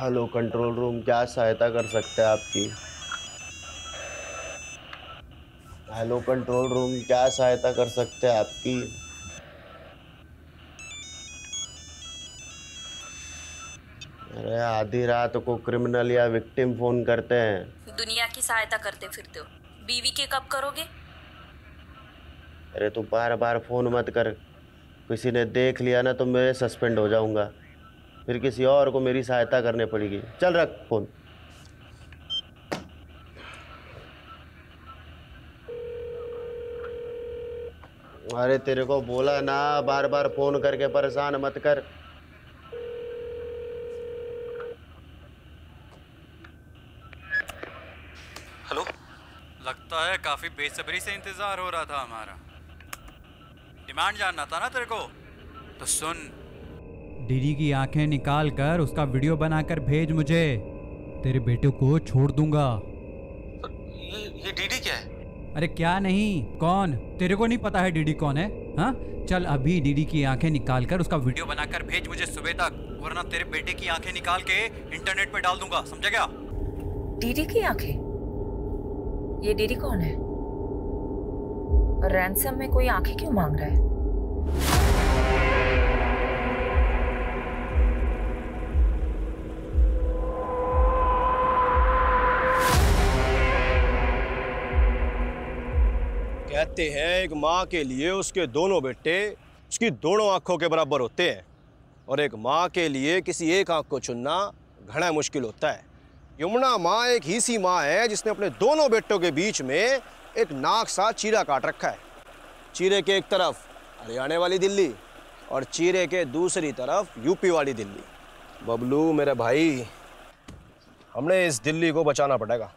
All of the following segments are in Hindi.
हेलो कंट्रोल रूम, क्या सहायता कर सकते हैं आपकी? हेलो कंट्रोल रूम, क्या सहायता कर सकते हैं आपकी? अरे आधी रात को क्रिमिनल या विक्टिम फोन करते हैं। दुनिया की सहायता करते फिरते हो, बीवी के कब करोगे? अरे तू बार बार फोन मत कर, किसी ने देख लिया ना तो मैं सस्पेंड हो जाऊंगा, फिर किसी और को मेरी सहायता करनी पड़ेगी। चल रख फोन। अरे तेरे को बोला ना, बार बार फोन करके परेशान मत कर। हेलो। लगता है काफी बेसब्री से इंतजार हो रहा था हमारा। डिमांड जानना था ना तेरे को, तो सुन। डीडी की आंखें निकाल कर उसका वीडियो बनाकर भेज मुझे, तेरे बेटे को छोड़ दूंगा। ये डीडी क्या है? अरे क्या नहीं, कौन? तेरे को नहीं पता है डीडी कौन है? हाँ, चल अभी डीडी की आंखें निकाल कर उसका वीडियो बनाकर भेज मुझे सुबह तक, वरना तेरे बेटे की आंखें निकाल के इंटरनेट पे डाल दूंगा, समझा क्या? डीडी की आंखें? ये डीडी कौन है? और रैंसम में कोई आंखें क्यों मांग रहा है? कहते हैं एक माँ के लिए उसके दोनों बेटे उसकी दोनों आंखों के बराबर होते हैं, और एक माँ के लिए किसी एक आंख को चुनना घना मुश्किल होता है। यमुना माँ एक ही सी माँ है जिसने अपने दोनों बेटों के बीच में एक नाक सा चीरा काट रखा है। चीरे के एक तरफ हरियाणा वाली दिल्ली और चीरे के दूसरी तरफ यूपी वाली दिल्ली। बबलू मेरे भाई, हमने इस दिल्ली को बचाना पड़ेगा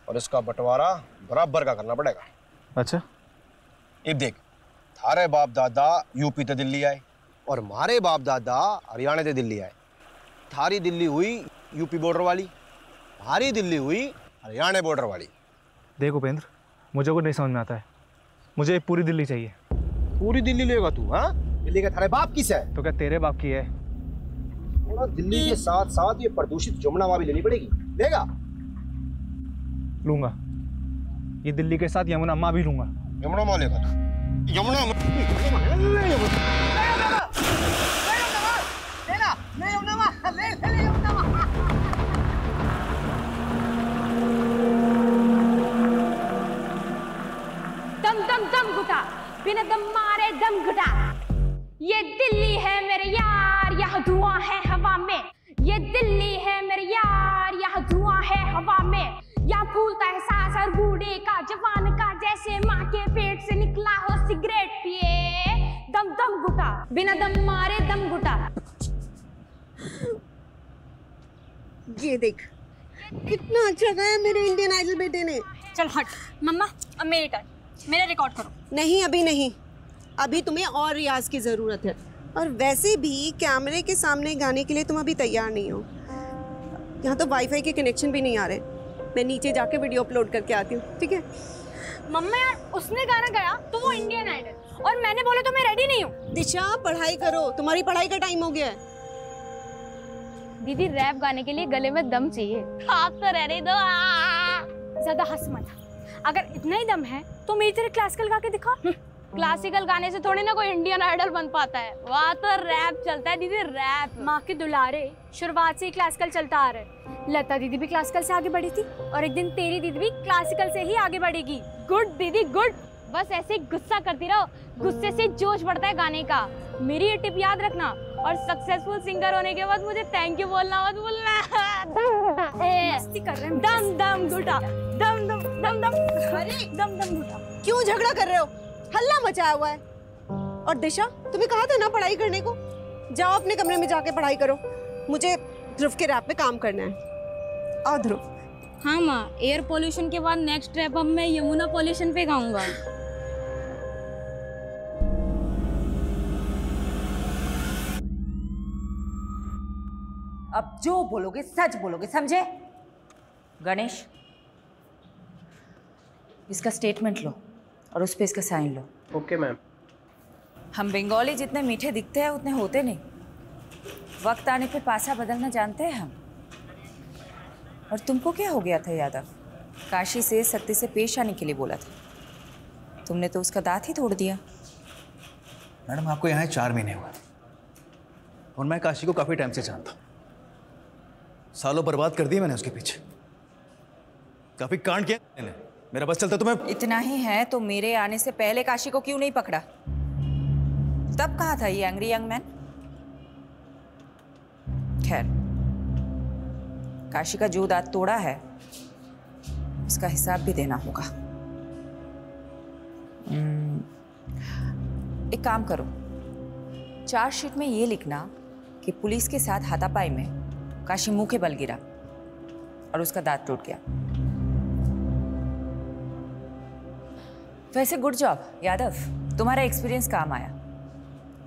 और इसका बंटवारा बराबर का करना पड़ेगा। अच्छा, अब देख, थारे बाप दादा यूपी ते दिल्ली आए और हमारे बाप दादा हरियाणा ते दिल्ली आए। थारी दिल्ली हुई यूपी बॉर्डर वाली, हमारी दिल्ली हुई हरियाणा बॉर्डर वाली। देख उपेंद्र, मुझे को नहीं समझ में आता है, मुझे पूरी दिल्ली चाहिए। पूरी दिल्ली लेगा तू? हाँ, दिल्ली का थारे बाप किस है? तो क्या तेरे बाप की है? दिल्ली के साथ साथ ये प्रदूषित जमुना माँ भी लेनी पड़ेगी। लेगा? लूंगा, ये दिल्ली के साथ यमुना माँ भी लूंगा। यमुना माँ लेगा तू? यमुना दम दम दम घुटा, बिना दम मारे दम घुटा। ये दिल्ली है मेरे यार, यहाँ धुआं है हवा में। ये दिल्ली है मेरे यार, यहाँ धुआं है हवा में। यहाँ फूलता है सांस और बूढ़े का जवान का, जैसे माँ के पेट से निकला हो सिगरेट पिए। दम दम घुटा, बिना दम मारे दम घुटा। ये देख, कितना अच्छा गाया मेरे इंडियन आइडल बेटे ने। चल हट मम्मा, अब मेरी टर्न, मेरा रिकॉर्ड करो। नहीं, अभी नहीं, अभी तुम्हें और रियाज की जरूरत है। और वैसे भी कैमरे के सामने गाने के लिए तुम अभी तैयार नहीं हो। यहाँ तो वाईफाई के कनेक्शन भी नहीं आ रहे। मैं नीचे जाके वीडियो अपलोड करके आती हूँ, ठीक है? मम्मा यार, उसने गाना गाया तो वो इंडियन आइडल, और मैंने बोला तो मैं रेडी नहीं हूँ। दिशा, पढ़ाई करो, तुम्हारी पढ़ाई का टाइम हो गया है। दीदी, रैप गाने के लिए गले में दम चाहिए। हाँ तो रहने दो, ज्यादा हंस मत। अगर इतना ही दम है तो मेरी तरह क्लासिकल गा के दिखा। क्लासिकल गाने से थोड़ी ना कोई इंडियन आइडल बन पाता है, वहाँ तो रैप चलता है दीदी, रैप। माँ के दुलारे, शुरुआत से ही क्लासिकल चलता आ रहा है। लता दीदी भी क्लासिकल से आगे बढ़ी थी, और एक दिन तेरी दीदी भी क्लासिकल से ही आगे बढ़ेगी। गुड दीदी गुड, बस ऐसे ही गुस्सा करती रहो, गुस्से से जोश बढ़ता है गाने का। मेरी ये टिप याद रखना, और सक्सेसफुल सिंगर होने के बाद मुझे थैंक यू बोलना मत भूलना। मस्ती कर रहे हैं। दम दम घुटा, दम दम दम दम, अरे दम दम घुटा। क्यों झगड़ा कर रहे हो? हल्ला मचाया हुआ है। और दिशा, तुम्हें कहा था ना पढ़ाई करने को, जाओ अपने कमरे में जाके पढ़ाई करो। मुझे ध्रुव के रैप पे काम करना है। आओ ध्रुव। हाँ माँ, एयर पोल्यूशन के बाद नेक्स्ट रैप अब मैं यमुना पोल्यूशन पे गाऊंगा। अब जो बोलोगे सच बोलोगे, समझे? गणेश, इसका स्टेटमेंट लो और उस पे इसका साइन लो। Okay ma'am. हम बंगाली जितने मीठे दिखते हैं उतने होते नहीं। वक्त आने पे पासा बदलना जानते हैं हम। और तुमको क्या हो गया था यादव? काशी से सत्य से पेश आने के लिए बोला था, तुमने तो उसका दांत ही तोड़ दिया। मैडम आपको यहाँ 4 महीने हुए और मैं काशी को काफ़ी टाइम से जानता हूँ। सालों बर्बाद कर दिए मैंने उसके पीछे, काफ़ी कांड किया मैंने। मेरा बस चलता तो मैं। इतना ही है तो मेरे आने से पहले काशी को क्यों नहीं पकड़ा? तब कहाँ था ये एंग्री यंग मैन? खैर, काशी का जो दांत तोड़ा है उसका हिसाब भी देना होगा। एक काम करो, चार्जशीट में ये लिखना कि पुलिस के साथ हाथापाई में काशी मुंह के बल गिरा और उसका दांत टूट गया। वैसे गुड जॉब यादव, तुम्हारा एक्सपीरियंस काम आया।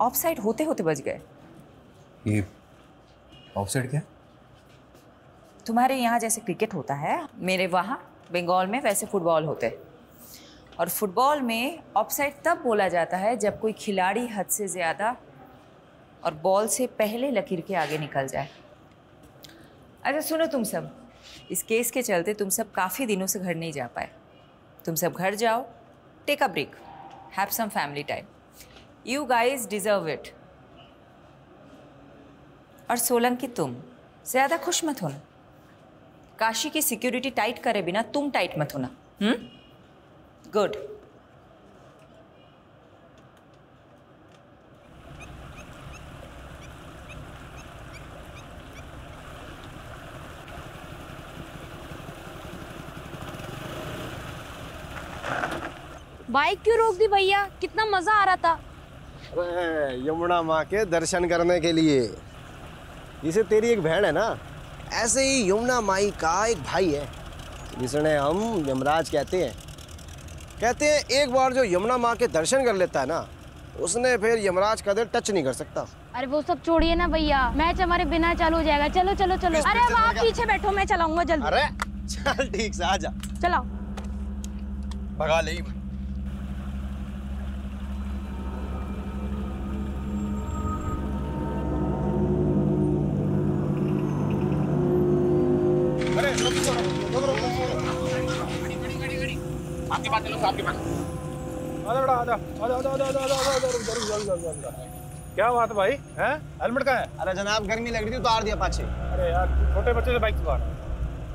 ऑफसाइड होते होते बच गए। ये ऑफसाइड क्या? तुम्हारे यहाँ जैसे क्रिकेट होता है, मेरे वहाँ बंगाल में वैसे फुटबॉल होते हैं। और फुटबॉल में ऑफसाइड तब बोला जाता है जब कोई खिलाड़ी हद से ज़्यादा और बॉल से पहले लकीर के आगे निकल जाए। अच्छा सुनो तुम सब, इस केस के चलते तुम सब काफ़ी दिनों से घर नहीं जा पाए। तुम सब घर जाओ, take a break, have some family time. You guys deserve it. और सोलंकी तुम ज़्यादा खुश मत होना। काशी की सिक्योरिटी टाइट करे बिना तुम टाइट मत होना। गुड। बाइक क्यों रोक दी भैया? कितना मजा आ रहा था। अरे यमुना माँ के दर्शन करने के लिए। जिसे तेरी एक बहन है ना, ऐसे ही यमुना माई का एक भाई है जिसने हम यमराज कहते हैं। एक बार जो यमुना माँ के दर्शन कर लेता है ना, उसने फिर यमराज का दिल टच नहीं कर सकता। अरे वो सब छोड़िए ना भैया, मैच हमारे बिना चालू हो जाएगा। चलो चलो चलो। अरे अब आप पीछे बैठो, मैं चलाऊंगा जल्दी। अरे चल ठीक से आजा। चलाओ। भगा ले। क्या बात है भाई? हैं? हेलमेट कहाँ है? अरे जनाब गर्मी लग रही थी, उतार दिया पाछे। अरे यार छोटे बच्चे से बाइक चला रहा है।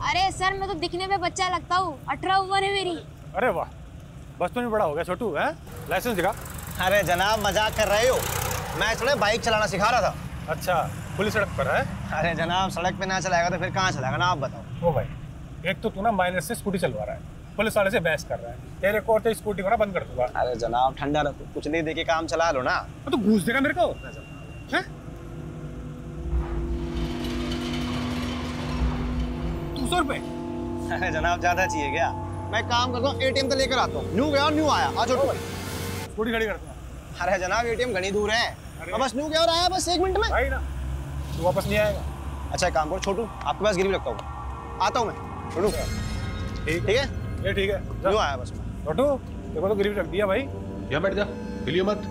अरे सर मैं तो दिखने में बच्चा लगता हूँ, 18 उम्र है मेरी। अरे वाह, बचपन में बड़ा हो गया छोटू। है लाइसेंस दिखा। अरे जनाब मजाक कर रहे हो, मैं थोड़ा बाइक चलाना सिखा रहा था। अच्छा, पुलिस सड़क पर है? अरे जनाब सड़क पे ना चलाएगा तो फिर कहाँ चलाएगा ना, आप बताओ। ओ भाई, एक तो तू ना माइनर से स्कूटी चलवा रहा है, पुलिस वाले से बहस कर रहा है। तेरे को तो स्कूटी को ना बंद कर दूंगा। अरे जनाब ठंडा रखो, कुछ नहीं देके काम चला लो ना। तो घूस देगा मेरे को? हैं? 200 रुपए? अरे जनाब ज्यादा चाहिए क्या? मैं काम करता हूँ, एटीएम तो लेकर आता हूँ। न्यू गया और न्यू आया। आ छोटू स्कूटी खड़ी करता हूँ। अरे जनाब एटीएम घनी दूर है, तो बस न्यू गया और आया बस 1 मिनट में। भाई ना तू वापस नहीं आएगा। अच्छा एक काम करो छोटू, आपके पास गिरवी रखता हूँ, आता हूँ मैं। छोटू ठीक है, ये ठीक है। न्यू आया बस। छोटू देखो तो गिरवी रख दिया भाई। यहाँ बैठ जा, हिलिए मत,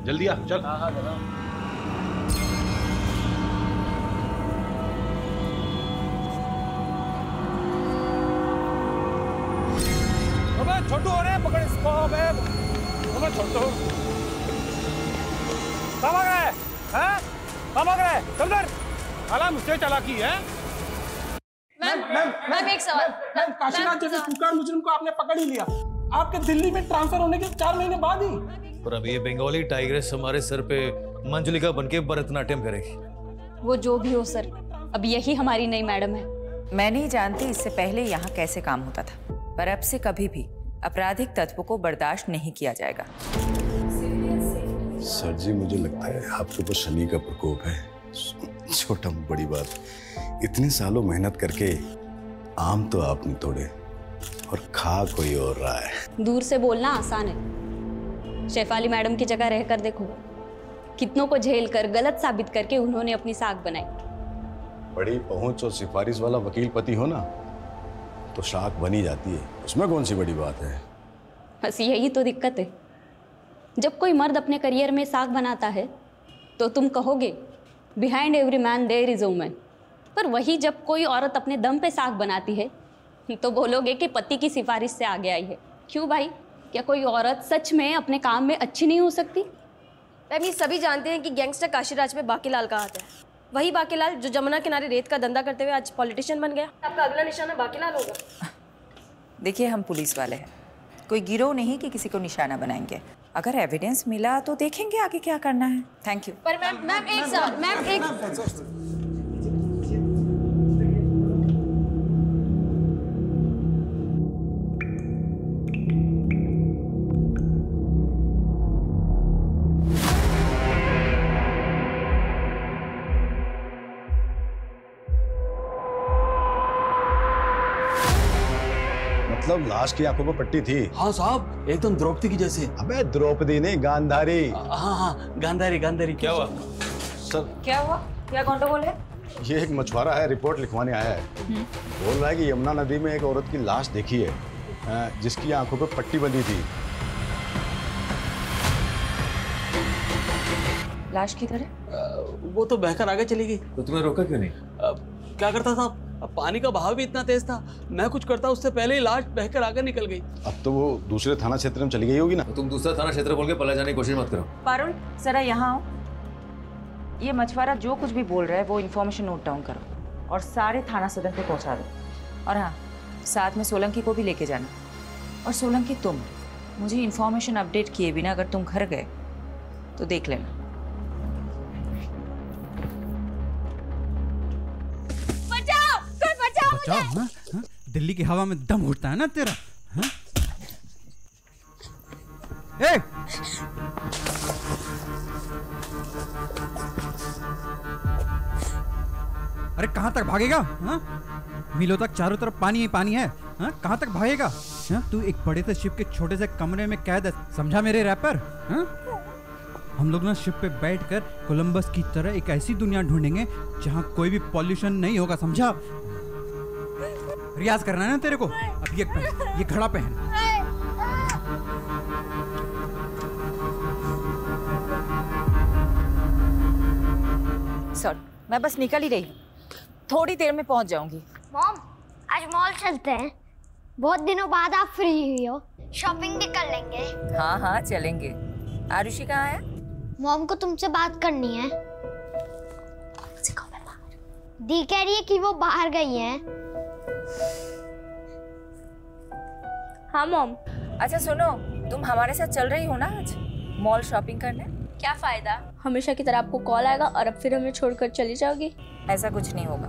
जल्दी आ चल। हाँ जनाब। छोटू हो रहे पकड़ इसको। अबे छोटू कहाँ गए हैं? कहाँ गए? चल इधर। साला मुझसे चालाकी है। मैम एक सवाल। मैम काशीनाथ जैसे कुकर मुजरिम को आपने पकड़ ही लिया, आपके दिल्ली में ट्रांसफर होने के 4 महीने बाद ही। और अब ये बंगाली टाइग्रेस हमारे सर पे मंजुलिका बनके भरतनाट्यम करेगी। वो जो भी हो सर, अब यही हमारी नई मैडम है। मैं नहीं जानती इससे पहले यहाँ कैसे काम होता था, पर अब से कभी भी आपराधिक तत्व को बर्दाश्त नहीं किया जाएगा। सर जी मुझे लगता है आपके ऊपर शनि का प्रकोप है। छोटा बड़ी बात, इतने सालों मेहनत करके आम तो आप नहीं तोड़े और खा कोई और रहा है। दूर से बोलना आसान है, शेफाली मैडम की जगह रहकर देखो, कितनों को झेल कर गलत साबित करके उन्होंने अपनी साख बनाई। बड़ी पहुंच और सिफारिश वाला वकील पति हो ना तो शाख बनी जाती है, उसमें कौन सी बड़ी बात है। बस यही तो दिक्कत है, जब कोई मर्द अपने करियर में साख बनाता है तो तुम कहोगे behind every man there is a woman, पर वही जब कोई औरत अपने दम पे साग बनाती है तो बोलोगे कि पति की सिफारिश से आगे आई है। क्यों भाई, क्या कोई औरत सच में अपने काम में अच्छी नहीं हो सकती? मैम ये सभी जानते हैं कि गैंगस्टर काशीराज में बाकीलाल का हाथ है। वही बाकीलाल जो जमुना किनारे रेत का धंधा करते हुए आज पॉलिटिशियन बन गया। आपका अगला निशाना बाकीलाल होगा। देखिए हम पुलिस वाले हैं, कोई गिरोह नहीं कि किसी को निशाना बनाएंगे। अगर एविडेंस मिला तो देखेंगे आगे क्या करना है। Thank you. पर मैम एक मतलब लाश की आंखों पर पट्टी थी? हाँ साहब, एकदम द्रौपदी की जैसे। अबे द्रौपदी नहीं, गांधारी। हाँ, गांधारी गांधारी। क्या हुआ सर? क्या हुआ? क्या गंडगोल है? ये एक मछुआरा है, रिपोर्ट लिखवाने आया है। बोल रहा है कि यमुना नदी में एक औरत की लाश देखी है जिसकी आंखों पर पट्टी बंधी थी। लाश की तरह? वो तो बहकर आगे चली गई। तो तुम्हें रोका क्यों नहीं? क्या करता था? अब पानी का बहाव भी इतना तेज था, मैं कुछ करता उससे पहले ही लाश बहकर आगे निकल गई। अब तो वो दूसरे थाना क्षेत्र में चली गई होगी ना? तो तुम दूसरा थाना क्षेत्र बोल के पला जाने की कोशिश मत करो। पारुल जरा यहाँ आओ। ये मछुआरा जो कुछ भी बोल रहा है वो इन्फॉर्मेशन नोट डाउन करो और सारे थाना सदर पे पहुँचा दो। और हाँ, साथ में सोलंकी को भी लेके जाना। और सोलंकी तुम मुझे इन्फॉर्मेशन अपडेट किए बिना अगर तुम घर गए तो देख लेना। बचाओ, हाँ? हाँ? दिल्ली की हवा में दम घुटता है ना तेरा? हाँ? ए! अरे कहाँ तक भागेगा? हाँ? मीलों तक चारों तरफ पानी ही पानी है। हाँ? कहाँ तक भागेगा? हाँ? तू एक बड़े से शिप के छोटे से कमरे में कैद है, समझा मेरे रैपर? हाँ? हम लोग ना शिप पे बैठकर कोलंबस की तरह एक ऐसी दुनिया ढूंढेंगे जहाँ कोई भी पॉल्यूशन नहीं होगा, समझा? रियाज करना है ना तेरे को? अब ये पहन, ये घड़ा पहन। सर मैं बस निकल ही रही हूँ, थोड़ी देर में पहुँच जाऊंगी। मॉम आज मॉल चलते हैं, बहुत दिनों बाद आप फ्री हुई हो, शॉपिंग भी कर लेंगे। हाँ हाँ चलेंगे। आरुषि कहाँ है? मॉम को तुमसे बात करनी है। दी कह रही है कि वो बाहर गई हैं। हाँ मॉम। अच्छा सुनो, तुम हमारे साथ चल रही हो ना आज मॉल शॉपिंग करने? क्या फायदा, हमेशा की तरह आपको कॉल आएगा और अब फिर हमें छोड़कर चली जाओगी। ऐसा कुछ नहीं होगा,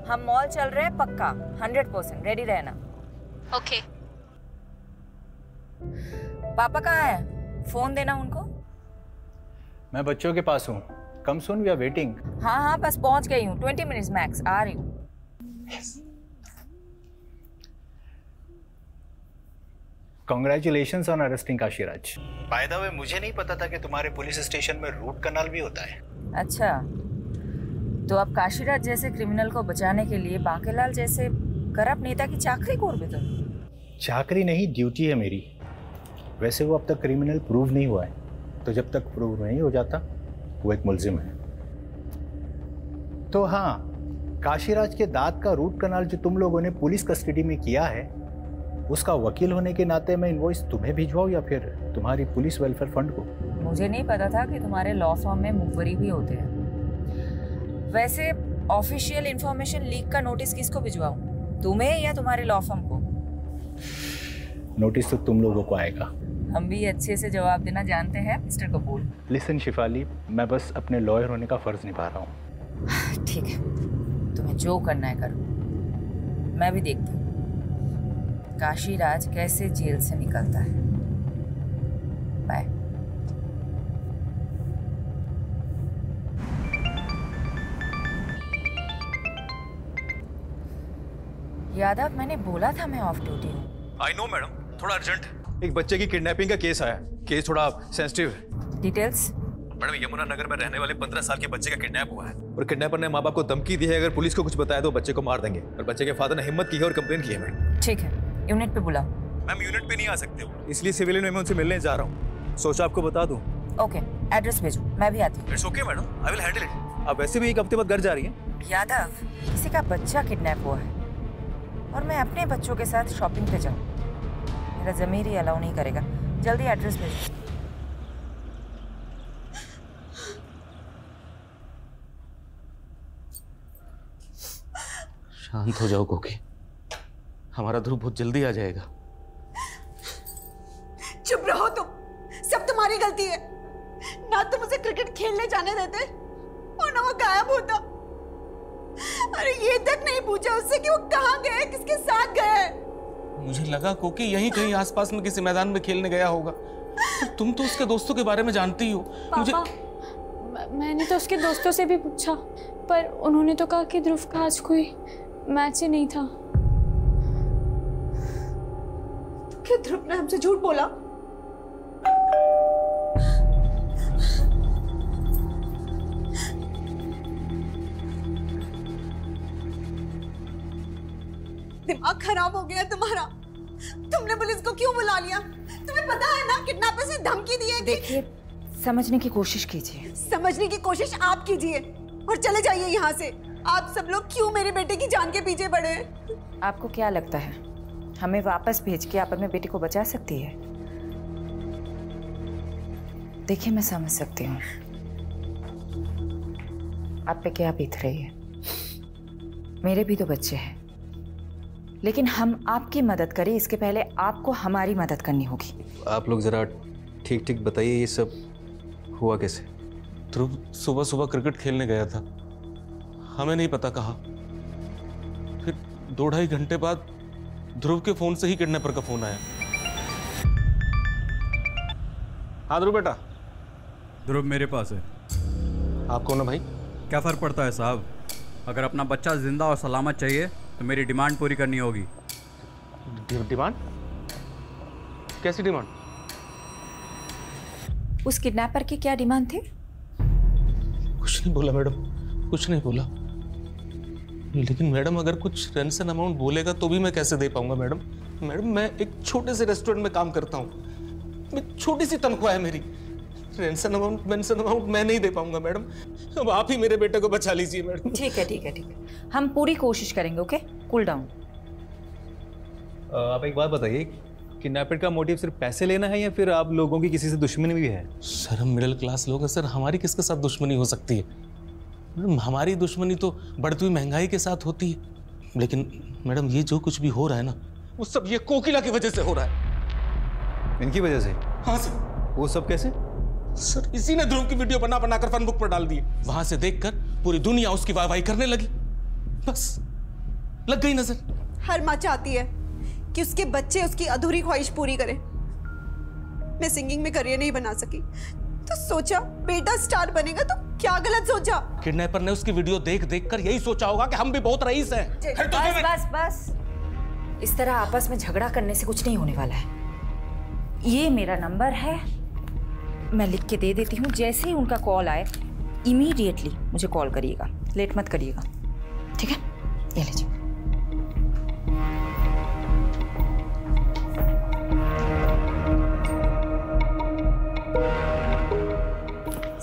हम मॉल चल रहे हैं पक्का, 100% रेडी रहना। ओके। पापा कहाँ है? फोन देना उनको। मैं बच्चों के पास हूँ, कम सून वी आर वेटिंग। हाँ हाँ बस पहुँच गई हूँ, 20 मिनट्स मैक्स, आ रही हूँ। Congratulations on arresting Kashiraj. By the way मुझे नहीं पता था कि तुम्हारे पुलिस स्टेशन में रूट कनाल भी होता है। अच्छा, तो अब काशीराज जैसे क्रिमिनल को बचाने के लिए बाकेलाल जैसे करप्ट नेता की चाकरी कोर भी तुम? चाकरी नहीं, ड्यूटी है मेरी। वैसे वो अब तक क्रिमिनल प्रूव नहीं हुआ है, तो जब तक प्रूव नहीं हो जाता वो एक मुलजिम है। तो हाँ, काशीराज के दांत का रूट कनाल जो तुम लोगों ने पुलिस कस्टडी में किया है, उसका वकील होने के नाते मैं इनवॉइस तुम्हें भिजवाऊं या फिर तुम्हारी पुलिस वेलफेयर फंड को? मुझे नहीं पता था कि तुम्हारे लॉ फर्म में मुखबरी भी होते हैं। वैसे ऑफिशियल इंफॉर्मेशन लीक का नोटिस किसको भिजवाऊं, तुम्हें या तुम्हारे लॉ फर्म को? नोटिस तो तुम लोगों को आएगा। हम भी अच्छे से जवाब देना जानते हैं मिस्टर कपूर। लिसन शिफाली, मैं बस अपने लॉयर होने का फर्ज निभा रहा हूँ। ठीक है, तुम्हें जो करना है करो, मैं भी देखती हूँ काशीराज कैसे जेल से निकलता है। बाय। यादव, मैंने बोला था मैं ऑफ ड्यूटी हूँ। आई नो मैडम, थोड़ा अर्जेंट है। एक बच्चे की किडनैपिंग का केस आया, केस थोड़ा सेंसिटिव है। डिटेल्स? मैडम, यमुना नगर में रहने वाले 15 साल के बच्चे का किडनैप हुआ है और किडनैपर ने माँ बाप को धमकी दी है अगर पुलिस को कुछ बताया तो बच्चे को मार देंगे। और बच्चे के फादर ने हिम्मत की है और कंप्लेन की है मैडम। ठीक है, यूनिट पे बुलाओ। मैम यूनिट पे नहीं आ सकते हो, इसलिए सिविलियन में मैं उनसे मिलने जा रहा हूँ। सोचा आपको बता दूँ। ओके, एड्रेस भेजो, मैं भी आती हूँ। It's okay madam, I will handle it. आप वैसे भी एक हफ्ते बाद घर जा रही हैं, यादव, किसी का बच्चा किडनैप हुआ है और मैं अपने बच्चों के साथ शॉपिंग पे जाऊँ, मेरा ज़मीर ही अलाउ नहीं करेगा। जल्दी एड्रेस भेजो। शांत हो जाओ कोकी, हमारा ध्रुव बहुत जल्दी आ जाएगा। चुप रहो तुम, सब तुम्हारी गलती है। ना तुम उसे क्रिकेट खेलने जाने देते और ना वो गायब होता। अरे ये तक नहीं पूछा उससे कि वो कहाँ गए, किसके साथ गए। मुझे लगा कोकी यहीं कहीं आसपास में किसी मैदान में खेलने गया होगा। तुम तो उसके दोस्तों के बारे में जानती हो। पापा, मैंने तो उसके दोस्तों से भी पूछा, पर उन्होंने तो कहा कि ध्रुव का आज कोई मैच ही नहीं था। क्या ध्रुव ने हमसे झूठ बोला? दिमाग खराब हो गया तुम्हारा। तुमने पुलिस को क्यों बुला लिया? तुम्हें पता है ना किडनैपर से धमकी दी है। देखिए, समझने की कोशिश कीजिए। समझने की कोशिश आप कीजिए और चले जाइए यहाँ से। आप सब लोग क्यों मेरे बेटे की जान के पीछे पड़े हैं? आपको क्या लगता है हमें वापस भेज के आप अपने बेटे को बचा सकती है? देखिए, मैं समझ सकती हूँ आप पे क्या बीत रही है। मेरे भी तो बच्चे हैं, लेकिन हम आपकी मदद करें इसके पहले आपको हमारी मदद करनी होगी। आप लोग जरा ठीक ठीक बताइए, ये सब हुआ कैसे? ध्रुव सुबह सुबह क्रिकेट खेलने गया था, हमें नहीं पता कहा। फिर 2-2.5 घंटे बाद ध्रुव के फोन से ही किडनैपर का फोन आया। हाँ ध्रुव बेटा। ध्रुव मेरे पास है। आप कौन है भाई? क्या फर्क पड़ता है साहब, अगर अपना बच्चा जिंदा और सलामत चाहिए तो मेरी डिमांड पूरी करनी होगी। डिमांड? कैसी डिमांड? उस किडनैपर की क्या डिमांड थी? कुछ नहीं बोला मैडम, कुछ नहीं बोला। लेकिन मैडम अगर कुछ रेंसन अमाउंट बोलेगा तो भी मैं कैसे दे पाऊंगा मैडम? मैडम मैं एक छोटे से रेस्टोरेंट में काम करता हूँ, छोटी सी तनख्वाह है मेरी। रेंसन अमाउंट मैं नहीं दे पाऊंगा मैडम। अब आप ही मेरे बेटे को बचा लीजिए मैडम। ठीक है ठीक है ठीक है, हम पूरी कोशिश करेंगे। Okay, cool down. आप एक बात बताइए, किडनैपर का मोटिव सिर्फ पैसे लेना है या फिर आप लोगों की किसी से दुश्मनी भी है? सर हम मिडिल क्लास लोग हैं सर, हमारी किसके साथ दुश्मनी हो सकती है? मैडम हमारी दुश्मनी तो बढ़ती हुई महंगाई के साथ होती है। लेकिन मैडम ये जो कुछ भी हो रहा है ना, वो सब ये कोकिला की वजह से हो रहा है। इनकी वजह से? हाँ सर। वो सब कैसे? सर इसी ने ध्रुव की वीडियो बना कर फन बुक पर डाल दी। वहां से देखकर पूरी दुनिया उसकी वाहवाही करने लगी, बस लग गई नजर। हर माँ चाहती है कि उसके बच्चे उसकी अधूरी ख्वाहिश पूरी करें। मैं सिंगिंग में करियर नहीं बना सकी तो सोचा बेटा स्टार बनेगा, तो क्या गलत सोचा? किडनैपर ने उसकी वीडियो देख कर यही सोचा होगा कि हम भी बहुत रईस हैं। बस बस बस, इस तरह आपस में झगड़ा करने से कुछ नहीं होने वाला है। ये मेरा नंबर है, मैं लिख के दे देती हूँ। जैसे ही उनका कॉल आए इमीडिएटली मुझे कॉल करिएगा, लेट मत करिएगा, ठीक है? ये लीजिए।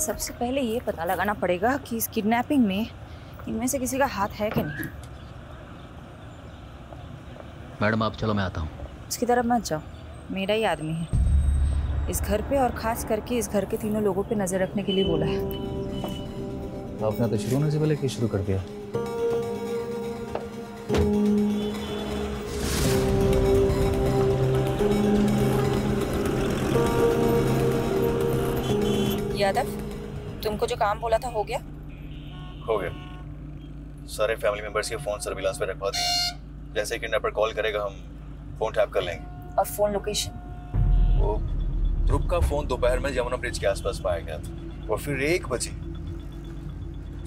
सबसे पहले ये पता लगाना पड़ेगा कि इस किडनैपिंग में इनमें से किसी का हाथ है कि नहीं। मैडम आप चलो, मैं आता हूँ। उसकी तरफ मत जाओ, मेरा ही आदमी है। इस घर पे और खास करके इस घर के तीनों लोगों पे नजर रखने के लिए बोला है। आपने तो शुरू होने से पहले शुरू कर दिया। यादव, तुमको जो काम बोला था हो गया? हो गया। सारे फैमिली मेंबर्स के फोन सर्विलांस पे रखवा दिए। जैसे ही किडनैपर कॉल करेगा हम फोन टैप कर लेंगे। और फोन लोकेशन? वो ध्रुव का फोन दोपहर में यमुना ब्रिज के आसपास पाया गया था और फिर 1 बजे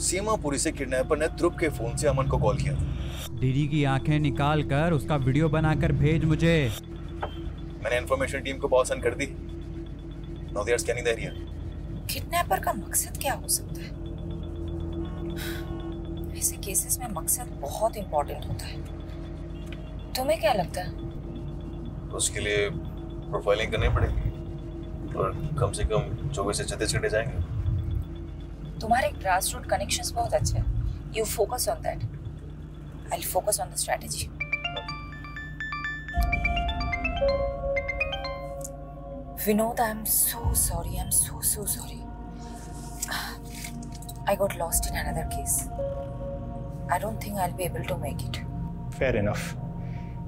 सीमापुरी से किडनैपर ने ध्रुव के फोन से अमन को कॉल किया था। दीदी की आंखें निकाल कर उसका वीडियो बनाकर भेज मुझे। मैंने इंफॉर्मेशन टीम को कॉल सेंड कर दी। Now they are scanning the area. Kidnapper का मकसद क्या हो सकता है? ऐसे केसेस में मकसद बहुत इंपॉर्टेंट होता है। तुम्हें क्या लगता है? उसके लिए प्रोफाइलिंग करनी पड़ेगी और कम से कम 24 से 36 घंटे जाएंगे। तुम्हारे ग्रासरूट कनेक्शंस बहुत अच्छे हैं, You focus on that. I'll focus on the strategy. Vinod, I'm so sorry. I'm so sorry. I got lost in another case. I don't think I'll be able to make it. Fair enough.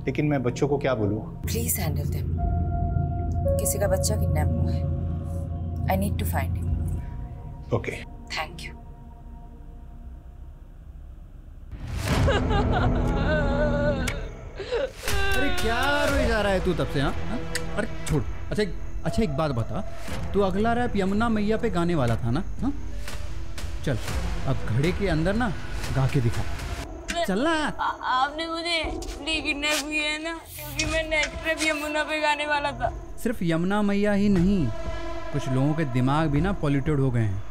लेकिन मैं बच्चों को क्या बोलूँ? Please handle them. किसी का बच्चा किडनैप हुआ है. I need to find him. Okay. Thank you. अरे क्या रोई जा रहा है तू तब से? हाँ अरे छोड़. अच्छा एक बात बता, तू अगला रैप यमुना मैया पे गाने वाला था ना? हाँ चल अब घड़े के अंदर ना गा के दिखा. चलना. आपने मुझे किडनैप किया है ना, क्योंकि मैं नेक्स्ट ट्रिप यमुना पे गाने वाला था. सिर्फ यमुना मैया ही नहीं, कुछ लोगों के दिमाग भी ना पॉल्यूटेड हो गए हैं.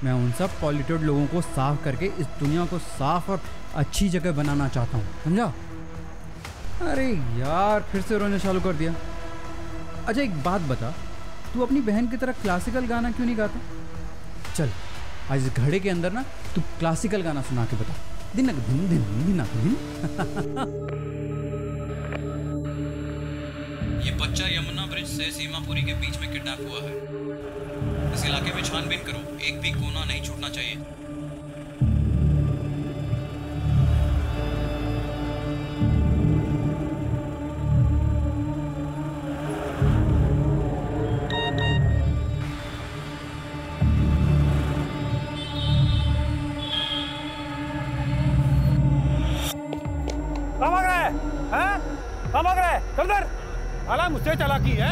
मैं उन सब पॉल्यूटेड लोगों को साफ करके इस दुनिया को साफ और अच्छी जगह बनाना चाहता हूँ, समझा? अरे यार फिर से रोना चालू कर दिया. अच्छा एक बात बता, तू अपनी बहन की तरह क्लासिकल गाना क्यों नहीं गाता? चल आज इस घड़े के अंदर ना तू क्लासिकल गाना सुना के बता. दिनक दिन दिन दिनक दिन. ये बच्चा यमुना ब्रिज से सीमापुरी के बीच में किडनैप हुआ है. इस इलाके में छानबीन करो, एक भी कोना नहीं छूटना चाहिए. मुझसे चालाकी है.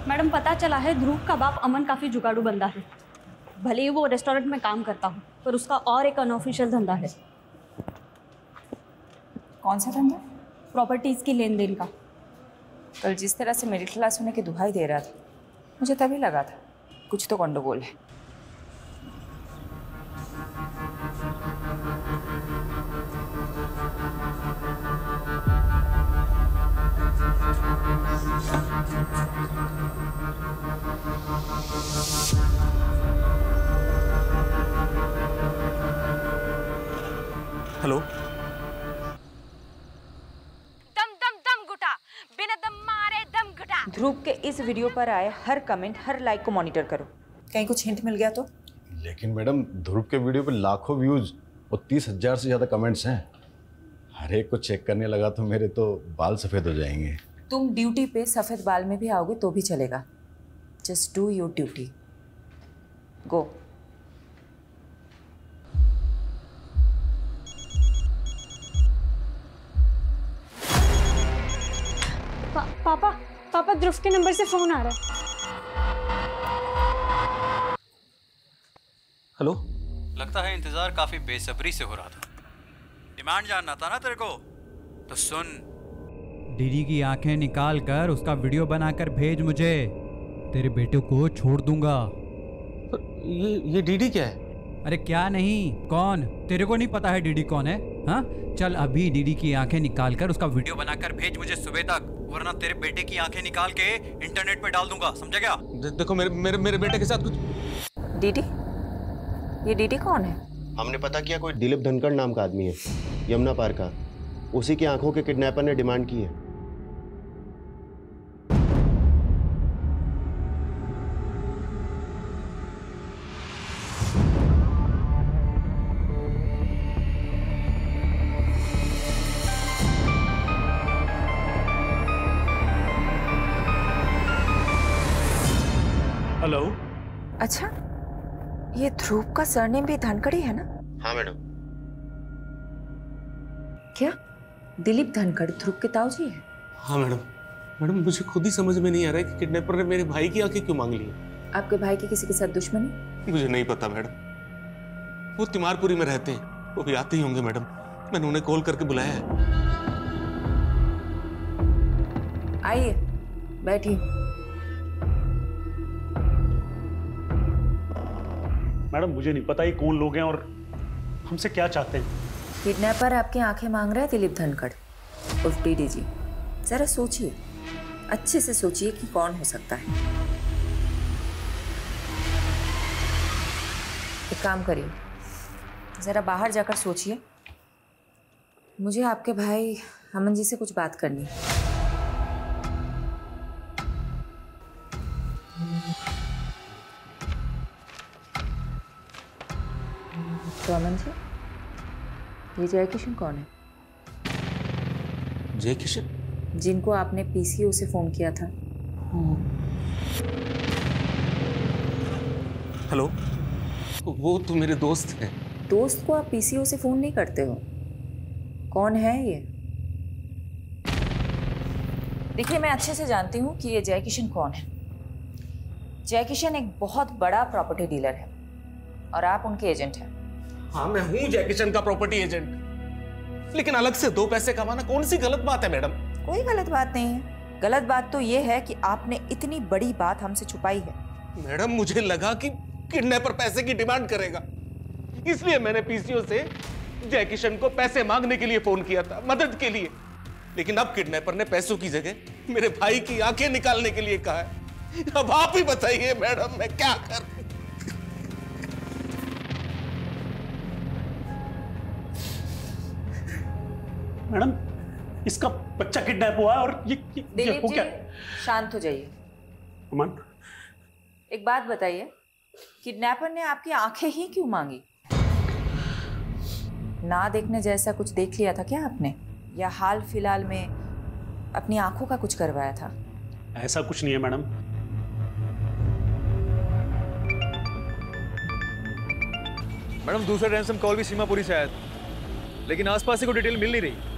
मैडम पता चला है ध्रुव का बाप अमन काफी जुगाड़ू बंदा है. भले ही वो रेस्टोरेंट में काम करता हो, पर उसका और एक अनऑफिशियल धंधा है. कौन सा धंधा? प्रॉपर्टीज की लेन देन का. कल जिस तरह से मिडिल क्लास होने की दुहाई दे रहा था, मुझे तभी लगा था कुछ तो गंडगोल है. हेलो. दम दम दम घुटा, बिना दम मारे दम घुटा. ध्रुव के इस वीडियो पर आए हर कमेंट, हर लाइक को मॉनिटर करो. कहीं कुछ हिंट मिल गया तो? लेकिन मैडम ध्रुव के वीडियो पे लाखों व्यूज और 30,000 से ज्यादा कमेंट्स हैं. हर एक को चेक करने लगा तो मेरे तो बाल सफेद हो जाएंगे. तुम ड्यूटी पे सफेद बाल में भी आओगे तो भी चलेगा. Just do your duty. Go. पापा ध्रुव के नंबर से फोन आ रहा है. हेलो. लगता है इंतजार काफी बेसब्री से हो रहा था. डिमांड जानना था ना तेरे को, तो सुन. दीदी की आंखें निकाल कर उसका वीडियो बनाकर भेज मुझे. तेरे बेटे को छोड़ दूंगा. ये डीडी क्या है? अरे क्या नहीं, कौन? तेरे को नहीं पता है डीडी कौन है? हाँ चल अभी दीदी की आंखें निकाल कर उसका वीडियो बनाकर भेज मुझे सुबह तक, वरना तेरे बेटे की आंखें निकाल के इंटरनेट पे डाल दूंगा, समझा क्या? देखो मेरे बेटे के साथ कुछ. डीडी? ये डीडी कौन है? हमने पता किया, कोई दिलीप धनखड़ नाम का आदमी है, यमुना पार का. उसी की आंखों के किडनैपर ने डिमांड की है. हेलो. अच्छा, ये ध्रुव का सरनेम भी धनखड़ ही है ना? हाँ मैडम. क्या दिलीप धनखड़ ध्रुव के ताऊजी है? हाँ मैडम मुझे खुद ही समझ में नहीं आ रहा है कि किडनैपर ने मेरे भाई की आंखें क्यों मांग ली. आपके भाई की किसी के साथ दुश्मनी? मुझे नहीं पता मैडम. वो तिमारपुरी में रहते हैं, वो भी आते ही होंगे मैडम. मैंने उन्हें कॉल करके बुलाया है. आइए बैठिए. मैडम मुझे नहीं पता ये कौन लोग हैं और हमसे क्या चाहते हैं. किडनैपर आपकी आंखें मांग रहा है दिलीप धनखड़ उर्फ डीडी जी. जरा सोचिए, अच्छे से सोचिए कि कौन हो सकता है. एक काम करिए, ज़रा बाहर जाकर सोचिए। मुझे आपके भाई अमन जी से कुछ बात करनी है। तो अमन जी, ये जय किशन कौन है? जय किशन? जिनको आपने पीसीओ से फ़ोन किया था। हेलो, वो तो मेरे दोस्त हैं। दोस्त को आप पीसीओ से फ़ोन नहीं करते हो? कौन है ये? देखिए, मैं अच्छे से जानती हूँ कि ये जय किशन कौन है। जय किशन एक बहुत बड़ा प्रॉपर्टी डीलर है और आप उनके एजेंट हैं। हाँ, मैं हूँ जय किशन का प्रॉपर्टी एजेंट, लेकिन अलग से 2 पैसे कमाना कौन सी गलत बात है मैडम? कोई गलत बात नहीं है। गलत बात तो ये है कि आपने इतनी बड़ी बात हमसे छुपाई है। मैडम, मुझे लगा कि किडनैपर पैसे की डिमांड करेगा, इसलिए मैंने पीसीओ से जय किशन को पैसे मांगने के लिए फोन किया था, मदद के लिए। लेकिन अब किडनैपर ने पैसों की जगह मेरे भाई की आंखें निकालने के लिए कहा है। अब आप ही बताइए मैडम, मैं क्या करूं? मैडम, इसका बच्चा किडनैप हुआ और ये दिलीप जी, शांत हो जाइए। अमन, एक बात बताइए, किडनैपर ने आपकी आंखें ही क्यों मांगी? ना देखने जैसा कुछ देख लिया था क्या आपने, या हाल फिलहाल में अपनी आंखों का कुछ करवाया था? ऐसा कुछ नहीं है मैडम। मैडम, दूसरा रैंसम कॉल भी सीमापुरी से आया था, लेकिन आसपास से कोई डिटेल मिल नहीं रही।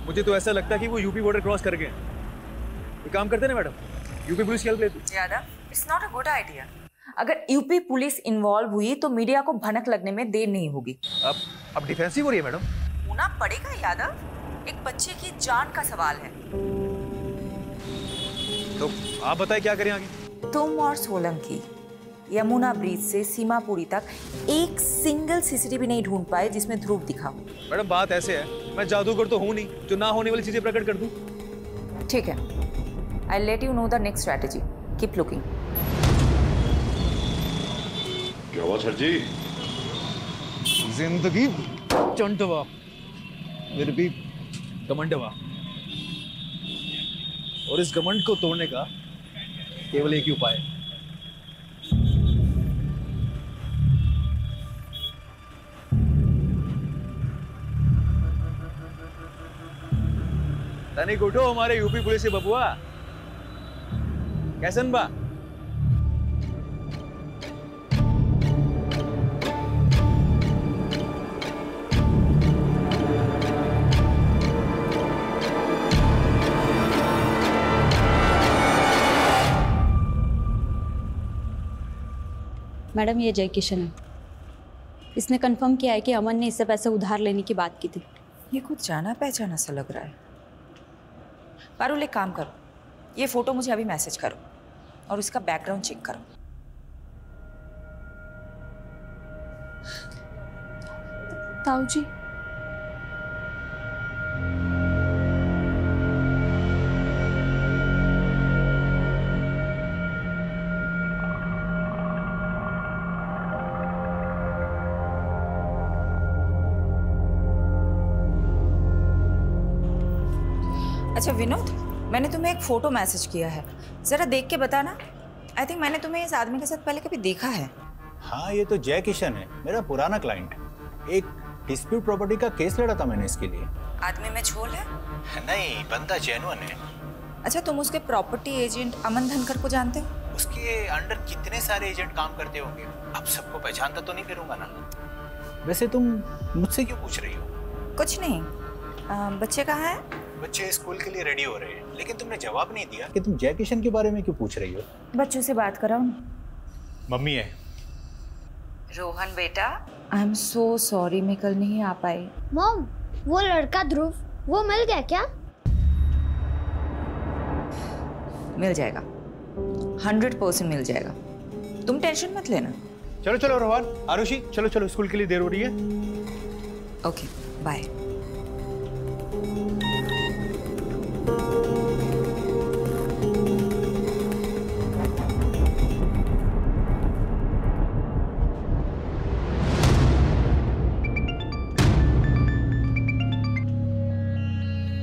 मुझे तो ऐसा लगता है कि वो यूपी बॉर्डर क्रॉस कर गए। ये काम करते ना मैडम, यूपी पुलिस की हेल्प लेती। ज्यादा it's not a good idea. अगर यूपी पुलिस इन्वॉल्व हुई तो मीडिया को भनक लगने में देर नहीं होगी। अब डिफेंसिव हो रही है मैडम। होना पड़ेगा यादव, एक बच्चे की जान का सवाल है। तो आप बताएं क्या करें आगे? तुम और सोलंकी यमुना ब्रिज से सीमापुरी तक एक सिंगल सीसीटीवी नहीं ढूंढ पाए जिसमें ध्रुव दिखा हो। मैडम, बात ऐसे है, मैं जादूगर तो हूं नहीं जो ना होने वाली चीजें प्रकट कर दूं। ठीक है, I let you know the next strategy. Keep looking. क्या हुआ सर जी? जिंदगी चंटवा, फिर भी घमंडवा, और इस घमंड को तोड़ने का केवल एक ही उपाय है। तनिक उठो हमारे यूपी पुलिस से बबुआ। कैसन बा? मैडम, ये जय किशन है। इसने कंफर्म किया है कि अमन ने इससे पैसे उधार लेने की बात की थी। ये कुछ जाना पहचाना सा लग रहा है। पारुल, एक काम करो, ये फोटो मुझे अभी मैसेज करो और इसका बैकग्राउंड चेक करो। ताऊ जी, अच्छा विनोद, मैंने तुम्हें एक फ़ोटो मैसेज किया है, ज़रा देख के बताना। आई थिंक मैंने तुम्हें इस आदमी के साथ पहले कभी देखा है। हाँ, ये तो जय किशन है, मेरा पुराना क्लाइंट है। एक डिस्प्यूट प्रॉपर्टी का केस लड़ा था मैंने इसके लिए। आदमी में झोल है? नहीं, बंदा जेन्युइन है। अच्छा, तुम उसके प्रॉपर्टी एजेंट अमन धनकर को जानते हो? उसके अंडर कितने सारे एजेंट काम करते होंगे, अब सबको पहचानता तो नहीं फिरूंगा ना। वैसे तुम मुझसे क्यों पूछ रही हो? कुछ नहीं। बच्चे कहाँ हैं? बच्चे स्कूल के लिए रेडी हो रहे हैं, लेकिन तुमने जवाब नहीं दिया कि तुम जय किशन के बारे में क्यों पूछ रही हो? बच्चों से बात कराओ ना। मम्मी है। रोहन बेटा, आई एम सो सॉरी, मैं कल नहीं आ पाई। मॉम, वो लड़का ध्रुव, वो मिल गया क्या? मिल जाएगा, 100% मिल जाएगा, तुम टेंशन मत लेना। चलो चलो रोहन, आरुषि, चलो चलो, स्कूल के लिए देर हो रही है। Okay, bye.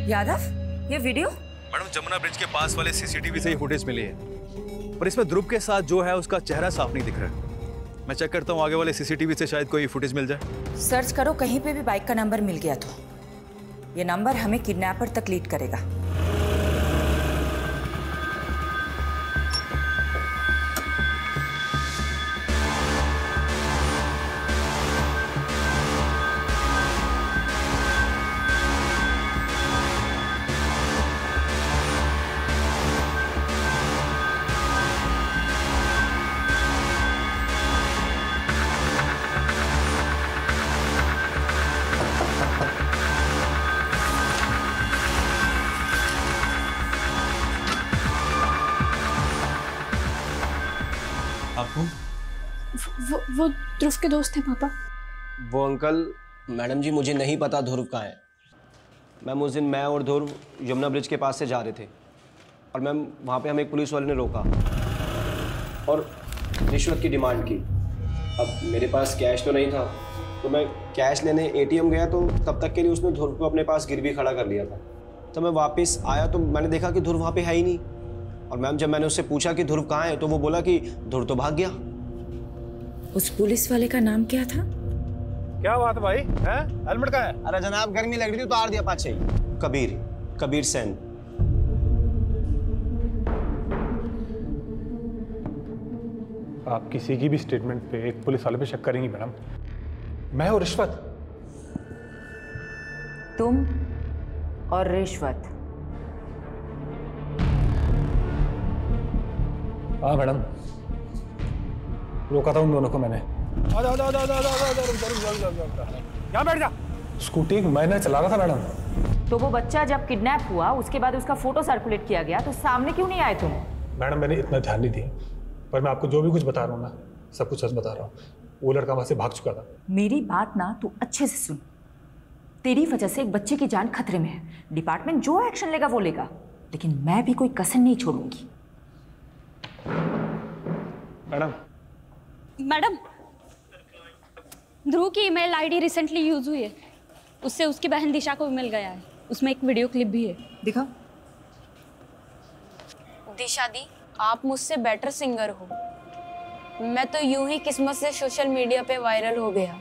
यादव, ये वीडियो? मैडम जमुना ब्रिज के पास वाले सीसीटीवी से ही फुटेज मिली है, पर इसमें ध्रुव के साथ जो है उसका चेहरा साफ नहीं दिख रहा है। मैं चेक करता हूँ आगे वाले सीसीटीवी से शायद कोई फुटेज मिल जाए। सर्च करो, कहीं पे भी बाइक का नंबर मिल गया तो ये नंबर हमें किडनैपर तक लीड करेगा। वो ध्रुव के दोस्त हैं पापा। वो अंकल, मैडम जी मुझे नहीं पता ध्रुव कहाँ है। मैम उस दिन मैं और ध्रुव यमुना ब्रिज के पास से जा रहे थे और मैम वहाँ पे हमें एक पुलिस वाले ने रोका और रिश्वत की डिमांड की। अब मेरे पास कैश तो नहीं था तो मैं कैश लेने एटीएम गया, तो तब तक के लिए उसने ध्रुव को अपने पास गिरवी खड़ा कर लिया था। तो मैं वापस आया तो मैंने देखा कि ध्रुव वहाँ पे है ही नहीं। और मैम जब मैंने उससे पूछा कि ध्रुव कहाँ है तो वो बोला कि ध्रुव तो भाग गया। उस पुलिस वाले का नाम क्या था? क्या बात है भाई, हैं? हेलमेट कहाँ है? अरे जनाब गर्मी लग रही थी उतार दिया पाछे। कबीर सेन। आप किसी की भी स्टेटमेंट पे एक पुलिस वाले पे शक करेंगी मैडम? मैं और रिश्वत? तुम और रिश्वत? हाँ मैडम, रोका था उन दोनों को मैंने। यहाँ बैठ जा। स्कूटी मैंने चला रहा था मैडम। तो वो बच्चा जब किडनैप हुआ उसके बाद उसका फोटो सर्कुलेट किया गया तो सामने क्यों नहीं आए तुम? मैडम मैंने इतना ध्यान नहीं दिया, पर मैं आपको जो भी कुछ बता रहा हूँ ना, सब कुछ सच बता रहा हूँ। वो लड़का वहां से भाग चुका था। मेरी बात ना तू अच्छे से सुन। तेरी वजह से एक बच्चे की जान खतरे में है। डिपार्टमेंट जो एक्शन लेगा वो लेगा, लेकिन मैं भी कोई कसर नहीं छोड़ूंगी। मैडम, ध्रुव की ईमेल आईडी रिसेंटली यूज हुई है। उससे उसकी बहन दिशा को भी मिल गया है। उसमें एक वीडियो क्लिप भी है। दिखा। दिशा दी, आप मुझसे बेटर सिंगर हो। मैं तो यूं ही किस्मत से सोशल मीडिया पे वायरल हो गया,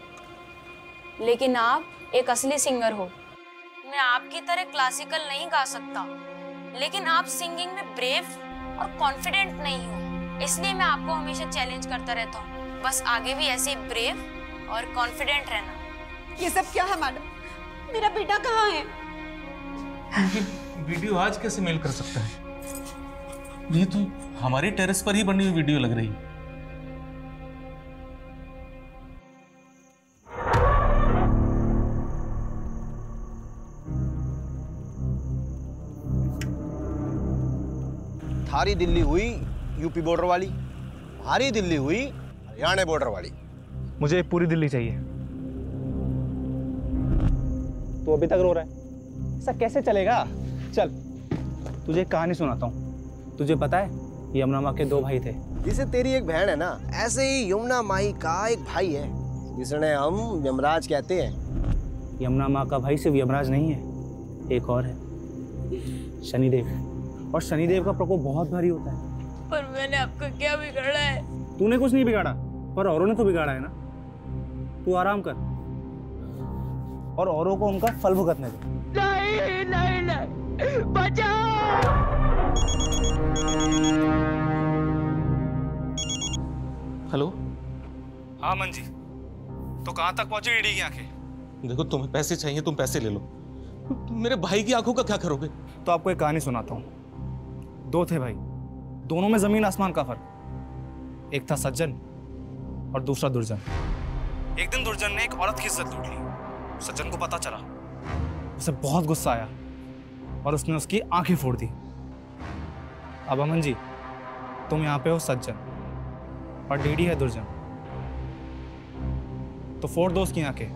लेकिन आप एक असली सिंगर हो। मैं आपकी तरह क्लासिकल नहीं गा सकता, लेकिन आप सिंगिंग में ब्रेव और कॉन्फिडेंट नहीं हो, इसलिए मैं आपको हमेशा चैलेंज करता रहता हूँ। बस आगे भी ऐसे ब्रेव और कॉन्फिडेंट रहना। ये सब क्या है मैडम? मेरा बेटा कहाँ है? वीडियो आज कैसे मेल कर सकता है? ये तो हमारी टेरेस पर ही बनी हुई वीडियो लग रही है। थारी दिल्ली हुई यूपी बॉर्डर वाली, हमारी दिल्ली हुई हरियाणा बॉर्डर वाली। मुझे पूरी दिल्ली चाहिए। तू अभी तक रो रहा है? ऐसा कैसे चलेगा? चल तुझे एक कहानी सुनाता हूँ। तुझे पता है यमुना माँ के दो भाई थे। जिसे तेरी एक बहन है ना, ऐसे ही यमुना माई का एक भाई है जिसने हम यमराज कहते हैं। यमुना माँ का भाई सिर्फ यमराज नहीं है, एक और है, शनिदेव। और शनिदेव का प्रकोप बहुत भारी होता है। पर मैंने आपको क्या बिगाड़ा है? तूने कुछ नहीं बिगाड़ा, पर औरों ने तो बिगाड़ा है ना। तू आराम कर और औरों को उनका फल भुगतने दे। नहीं नहीं नहीं, बचाओ। हेलो। हाँ मंजी, तो कहाँ तक पहुंची ईडी की आंखें? देखो तुम्हें पैसे चाहिए, तुम पैसे ले लो। मेरे भाई की आंखों का क्या करोगे? तो आपको एक कहानी सुनाता हूँ। दो थे भाई, दोनों में जमीन आसमान का फर्क। एक था सज्जन और दूसरा दुर्जन। एक दिन दुर्जन ने एक औरत की इज्जत लूट ली। सज्जन को पता चला, उसे बहुत गुस्सा आया और उसने उसकी आंखें फोड़ दी। अब अमन जी, तुम यहाँ पे हो सज्जन और डीडी है दुर्जन, तो फोड़ दो उसकी आंखें,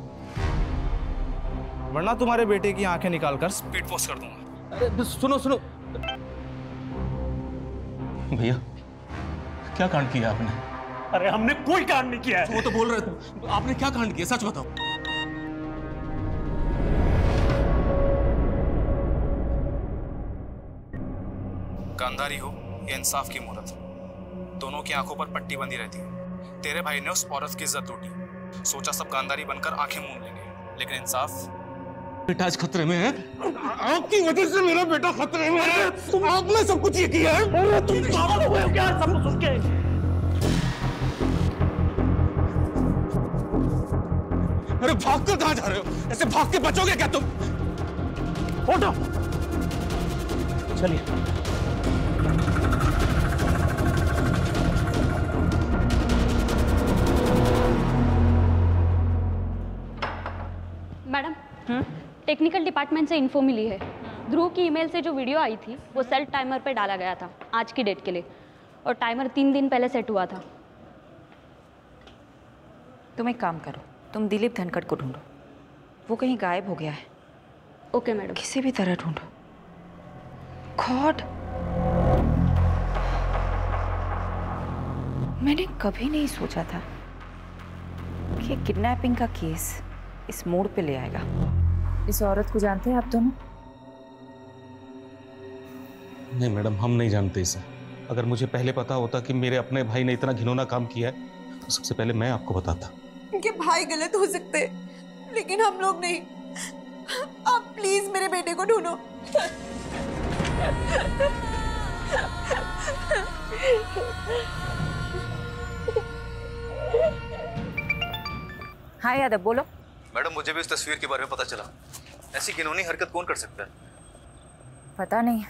वरना तुम्हारे बेटे की आंखें निकालकर स्पीड पोस्ट कर दूंगा। अरे सुनो सुनो भैया, क्या कांड किया आपने? अरे हमने कोई कांड नहीं किया है। वो तो बोल रहे थे, आपने क्या कांड किया? सच बताओ। गांधारी हो या इंसाफ की मूरत, दोनों की आंखों पर पट्टी बंधी रहती है। तेरे भाई ने उस औरत की इज्जत लूटी, सोचा सब गांधारी बनकर आंखें मूंद लेंगे, लेकिन इंसाफ। बेटा आज खतरे में है। आपकी वजह से मेरा बेटा खतरे में है। आपने सब कुछ ये किया है। तुम पागल हो गए हो क्या सब कुछ सुन के? अरे भाग कर कहां जा रहे हो? ऐसे भाग के बचोगे क्या तुम? उठो, चलिए। मैडम, टेक्निकल डिपार्टमेंट से इन्फो मिली है। ध्रुव की ईमेल से जो वीडियो आई थी वो सेट टाइमर पे डाला गया था आज की डेट के लिए, और टाइमर 3 दिन पहले सेट हुआ था। तुम एक काम करो, तुम दिलीप धनखड़ को ढूंढो, वो कहीं गायब हो गया है। Okay madam. किसी भी तरह ढूंढो। गॉड, मैंने कभी नहीं सोचा था कि किडनैपिंग का केस इस मोड़ पे ले आएगा। इस औरत को जानते हैं आप दोनों? नहीं मैडम, हम नहीं जानते इसे। अगर मुझे पहले पता होता कि मेरे अपने भाई ने इतना घिनौना काम किया है तो सबसे पहले मैं आपको बताता। उनके भाई गलत हो सकते लेकिन हम लोग नहीं। आप प्लीज मेरे बेटे को ढूंढो। हाँ यादव, बोलो। मैडम, मुझे भी उस तस्वीर के बारे में पता चला। ऐसी घिनौनी हरकत कौन कर सकता है? पता नहीं,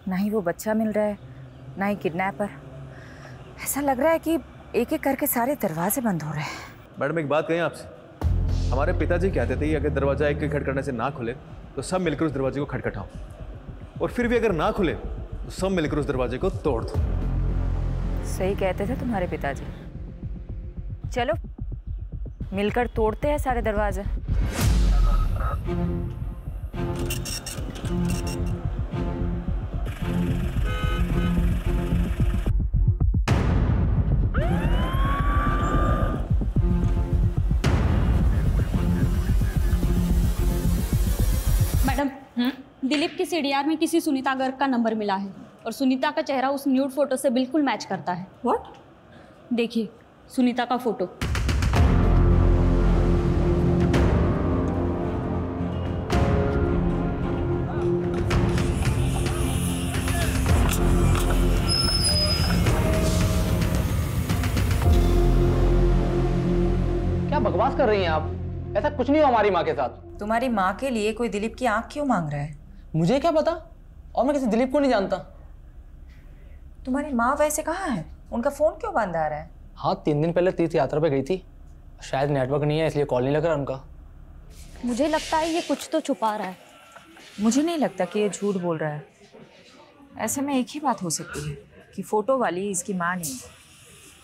ना ही वो बच्चा मिल रहा है, ना ही किडनैपर। ऐसा लग रहा है कि एक एक करके सारे दरवाजे बंद हो रहे हैं। मैडम, एक बात कहें आपसे। हमारे पिताजी कहते थे कि अगर दरवाजा एक एक खटखटाने से ना खुले तो सब मिलकर उस दरवाजे को खटखटाओ, और फिर भी अगर ना खुले तो सब मिलकर उस दरवाजे को तोड़ दो। सही कहते थे तुम्हारे पिताजी। चलो मिलकर तोड़ते हैं सारे दरवाजे। मैडम, दिलीप की सीडीआर में किसी सुनीता गर्ग का नंबर मिला है, और सुनीता का चेहरा उस न्यूड फोटो से बिल्कुल मैच करता है। व्हाट? देखिए सुनीता का फोटो। क्या बकवास कर रही हैं आप? ऐसा कुछ नहीं हो हमारी माँ के साथ। तुम्हारी माँ के लिए कोई दिलीप की आंख क्यों मांग रहा है? मुझे क्या पता, और मैं किसी दिलीप को नहीं जानता। तुम्हारी माँ वैसे कहाँ है? उनका फोन क्यों बंद आ रहा है? हाँ, 3 दिन पहले तीर्थ यात्रा पे गई थी, शायद नेटवर्क नहीं है इसलिए कॉल नहीं लग रहा उनका। मुझे लगता है ये कुछ तो छुपा रहा है। मुझे नहीं लगता कि ये झूठ बोल रहा है। ऐसे में एक ही बात हो सकती है कि फोटो वाली इसकी माँ नहीं,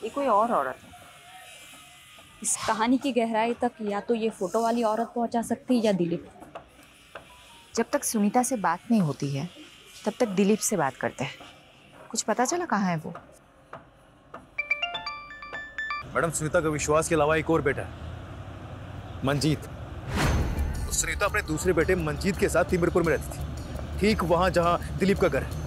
ये कोई और औरत है। इस कहानी की गहराई तक या तो ये फोटो वाली औरत पहुंचा सकती है या दिलीप। जब तक सुनीता से बात नहीं होती है तब तक दिलीप से बात करते हैं। कुछ पता चला कहाँ है वो? मैडम, सुनीता का विश्वास के अलावा एक और बेटा है, मंजीत। तो सुनीता अपने दूसरे बेटे मंजीत के साथ तिमिरपुर में रहती थी, ठीक वहां जहां दिलीप का घर है।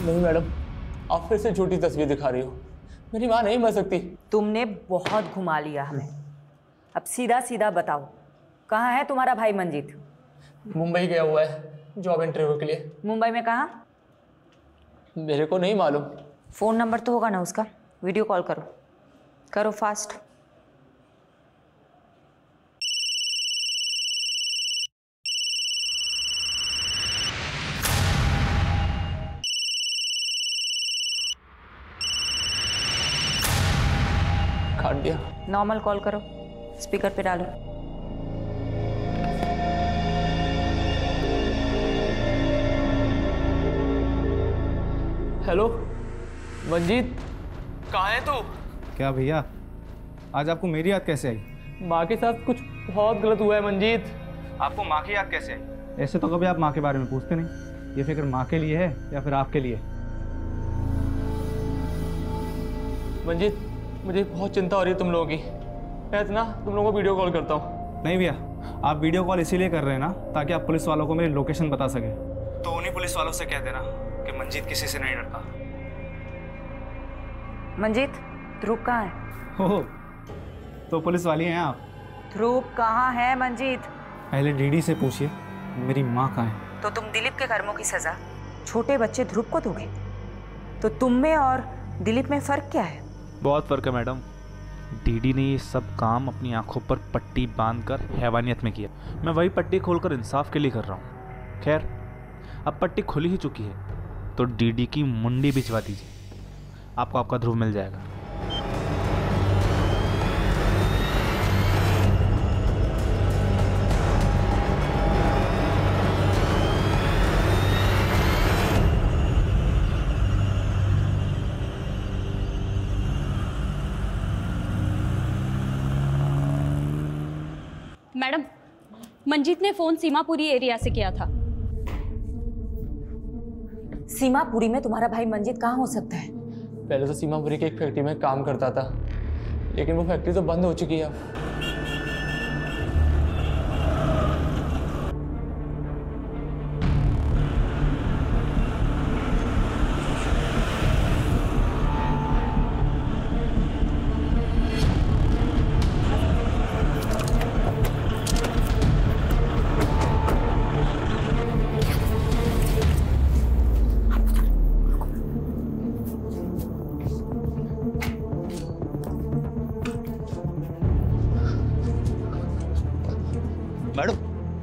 नहीं मैडम, आप फिर से झूठी तस्वीर दिखा रही हो। मेरी माँ नहीं मर सकती। तुमने बहुत घुमा लिया हमें। अब सीधा सीधा बताओ, कहाँ है तुम्हारा भाई मंजीत? मुंबई गया हुआ है जॉब इंटरव्यू के लिए। मुंबई में कहाँ? मेरे को नहीं मालूम। फ़ोन नंबर तो होगा ना उसका? वीडियो कॉल करो, करो फास्ट। काट दिया। नॉर्मल कॉल करो, स्पीकर पे डालो। हेलो मंजीत, कहाँ है तू? क्या भैया, आज आपको मेरी याद कैसे आई? माँ के साथ कुछ बहुत गलत हुआ है मंजीत। आपको माँ की याद कैसे आई? ऐसे तो कभी आप माँ के बारे में पूछते नहीं। ये फिक्र माँ के लिए है या फिर आपके लिए? मंजीत, मुझे बहुत चिंता हो रही है तुम लोगों की। मैं ना तुम लोगों को वीडियो कॉल करता हूँ। नहीं भैया, आप वीडियो कॉल इसीलिए कर रहे हैं ना ताकि आप पुलिस वालों को मेरी लोकेशन बता सके। तो उन्हीं पुलिस वालों से कह देना कि मंजीत किसी से नहीं डरता। मंजीत, ध्रुव कहाँ है? हो तो पुलिस वाली हैं आप? ध्रुव कहाँ है मंजीत? पहले डीडी से पूछिए मेरी माँ कहाँ है। तो तुम दिलीप के कर्मों की सजा छोटे बच्चे ध्रुव को दोगे? तो तुम में और दिलीप में फर्क क्या है? बहुत फर्क है मैडम। डीडी ने ये सब काम अपनी आंखों पर पट्टी बांधकर हैवानियत में किया। मैं वही पट्टी खोलकर इंसाफ के लिए कर रहा हूँ। खैर, अब पट्टी खुली ही चुकी है तो डीडी की मुंडी भिजवा दीजिए, आपको आपका ध्रुव मिल जाएगा। मैडम, मंजीत ने फोन सीमापुरी एरिया से किया था। सीमापुरी में तुम्हारा भाई मंजीत कहाँ हो सकता है? पहले तो सीमापुरी के एक फैक्ट्री में काम करता था, लेकिन वो फैक्ट्री तो बंद हो चुकी है अब।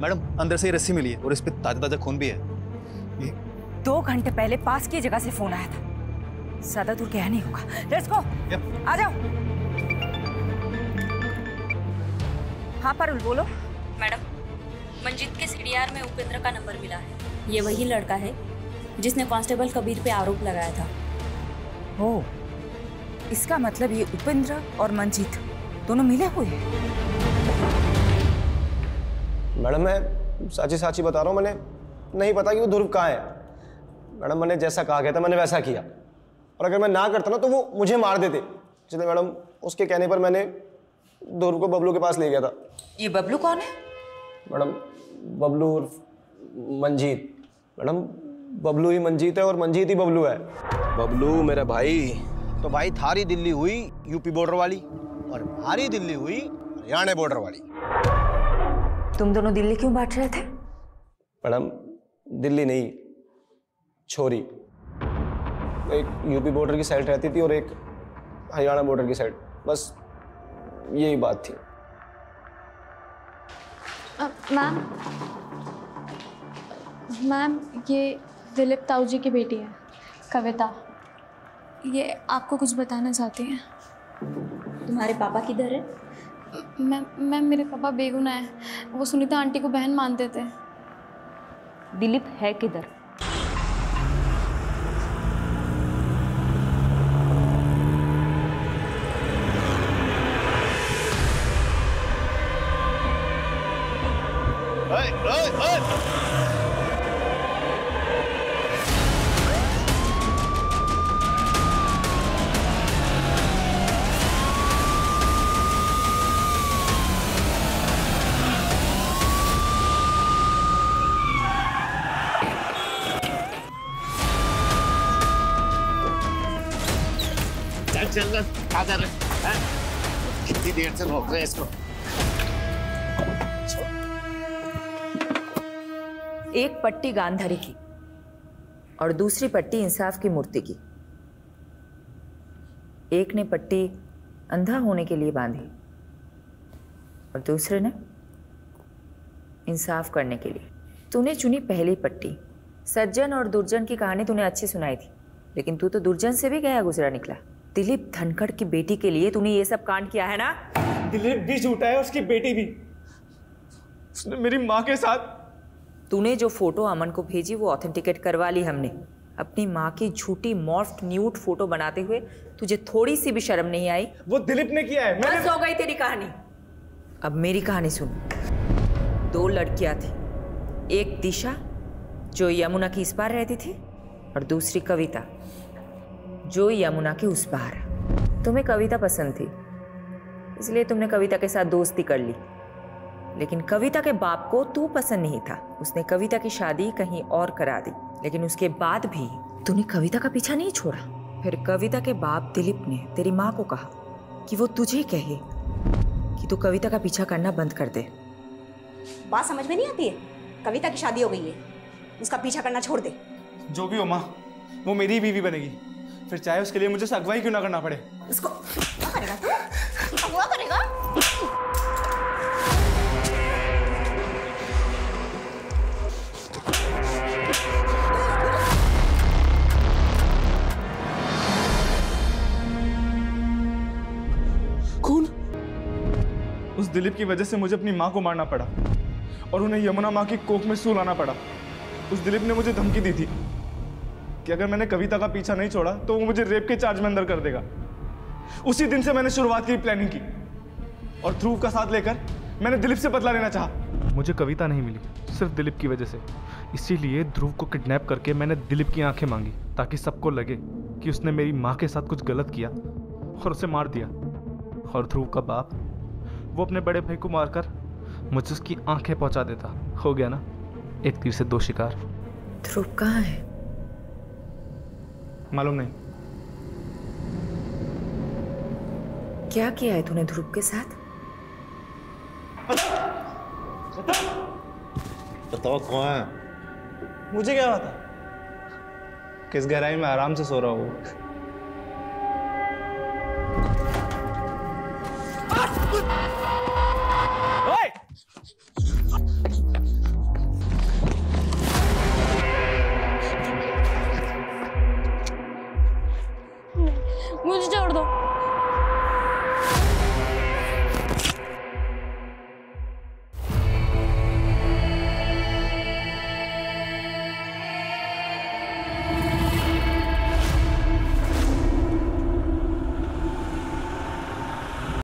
मैडम, अंदर से ये रस्सी मिली है और इस पे ताजा ताजा खून भी है। 2 घंटे पहले पास की जगह से फोन आया था। ज्यादा दूर गया नहीं होगा। लेट्स गो, आ जाओ। हाँ पारुल, बोलो। मैडम, मंजीत के सीडीआर में उपेंद्र का नंबर मिला है। ये वही लड़का है जिसने कांस्टेबल कबीर पे आरोप लगाया था। ओ, इसका मतलब ये उपेंद्र और मंजीत दोनों मिले हुए हैं। मैडम, मैं साची बता रहा हूँ, मैंने नहीं पता कि वो ध्रुव कहाँ है। मैडम, मैंने जैसा कहा गया था मैंने वैसा किया, और अगर मैं ना करता ना तो वो मुझे मार देते। इसलिए मैडम, उसके कहने पर मैंने ध्रुव को बबलू के पास ले गया था। ये बबलू कौन है? मैडम, बबलू उर्फ मंजीत। मैडम, बबलू ही मंजीत है और मंजीत ही बबलू है। बबलू मेरा भाई। तो भाई, थारी दिल्ली हुई यूपी बॉर्डर वाली और हमारी दिल्ली हुई हरियाणा बॉर्डर वाली। तुम दोनों दिल्ली क्यों बांट रहे थे? मैडम, दिल्ली नहीं, छोरी। एक यूपी बॉर्डर की साइड रहती थी और एक हरियाणा बॉर्डर की साइड, बस यही बात थी। मैम, ये दिलीप ताऊ जी की बेटी है, कविता। ये आपको कुछ बताना चाहती हैं। तुम्हारे पापा किधर है? मैम, मेरे पापा बेगुनाह है। वो सुनीता आंटी को बहन मानते थे। दिलीप है किधर? चल क्या कर रहे हैं? कितनी देर से रोक रहे हैं इसको? एक पट्टी गांधारी की और दूसरी पट्टी इंसाफ की मूर्ति की। एक ने पट्टी अंधा होने के लिए बांधी और दूसरे ने इंसाफ करने के लिए। तूने चुनी पहली पट्टी। सज्जन और दुर्जन की कहानी तूने अच्छी सुनाई थी, लेकिन तू तो दुर्जन से भी गया गुजरा निकला। दिलीप धनखड़ की बेटी के लिए तूने ये सब कांड किया है ना? दिलीप भी झूठा है, उसकी बेटी भी। उसने मेरी माँ के साथ। तूने जो फोटो अमन को भेजी वो ऑथेंटिकेट करवा ली हमने। अपनी माँ की झूठी मॉर्फ्ड न्यूड फोटो बनाते हुए तुझे थोड़ी सी भी शर्म नहीं आई? वो दिलीप ने किया है। बस हो गई तेरी कहानी। अब मेरी कहानी सुन। 2 लड़कियां थी, एक दिशा जो यमुना की इस पार रहती थी और दूसरी कविता जो यमुना के उस पार। तुम्हें कविता पसंद थी इसलिए तुमने कविता के साथ दोस्ती कर ली, लेकिन कविता के बाप को तू पसंद नहीं था। उसने कविता की शादी कहीं और करा दी, लेकिन उसके बाद भी तूने कविता का पीछा नहीं छोड़ा। फिर कविता के बाप दिलीप ने तेरी माँ को कहा कि वो तुझे कहे कि तू कविता का पीछा करना बंद कर दे। बात समझ में नहीं आती है? कविता की शादी हो गई है, उसका पीछा करना छोड़ दे। जो भी हो माँ, वो मेरी ही बीवी बनेगी, फिर चाहे उसके लिए मुझे अगुवाई क्यों ना करना पड़े। उसको क्या करेगा तू? अगवा करेगा? खून? उस दिलीप की वजह से मुझे अपनी माँ को मारना पड़ा और उन्हें यमुना माँ की कोख में सुलाना पड़ा। उस दिलीप ने मुझे धमकी दी थी कि अगर मैंने कविता का पीछा नहीं छोड़ा तो वो मुझे रेप के चार्ज में अंदर कर देगा। उसी दिन से मैंने शुरुआत की प्लानिंग की और ध्रुव का साथ लेकर मैंने दिलीप से बदला लेना चाहा। मुझे कविता नहीं मिली सिर्फ दिलीप की वजह से, इसीलिए ध्रुव को किडनैप करके मैंने दिलीप की आंखें मांगी ताकि सबको लगे कि उसने मेरी माँ के साथ कुछ गलत किया और उसे मार दिया। और ध्रुव का बाप वो अपने बड़े भाई को मारकर मुझे उसकी आंखें पहुंचा देता। हो गया ना, एक तीर से 2 शिकार। ध्रुव कहाँ है? मालूम नहीं। क्या किया है तूने ध्रुव के साथ? बताओ कौन है? मुझे क्या पता, किस गहराई में आराम से सो रहा हूँ।